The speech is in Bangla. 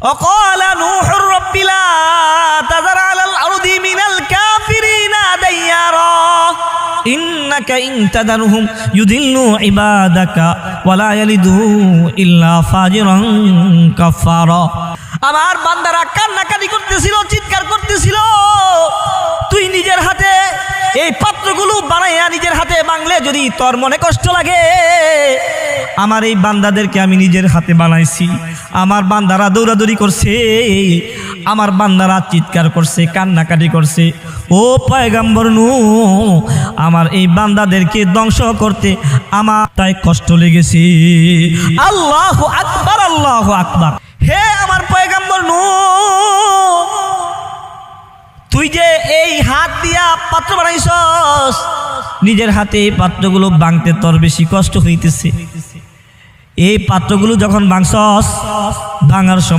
وقال نوح رب لا تذر على الأرض من الكافرين ديارا إنك إن تذرهم يضلوا عبادك ولا يلدوا إلا فاجرا كفارا আমার বান্দারা কান্নাকাটি করতেছিল, চিৎকার করতেছিল, তুই নিজের হাতে এই পাত্রগুলো বানাইয়া নিজের হাতে বাংলে যদি তোর মনে কষ্ট লাগে, আমার এই বান্দাদেরকে আমি নিজের হাতে বানাইছি। আমার বান্দারা দৌড়াদৌড়ি করছে, আমার বান্দারা চিৎকার করছে, কান্নাকাটি করছে। ও পয়গম্বর নূহ, আমার এই বান্দাদেরকে ধ্বংস করতে আমার তাই কষ্ট লেগেছে। আল্লাহু আকবার, আল্লাহু আকবার। হে আমার পয়গম্বর নূহ, তুই যে এই হাত দিয়া পাত্র বানাইছস, নিজের হাতে এই পাত্রগুলো ভাঙতে তোর বেশি কষ্ট হইতেছে। এই পাত্রগুলো যখন ভাঙছস, ভাঙার সময়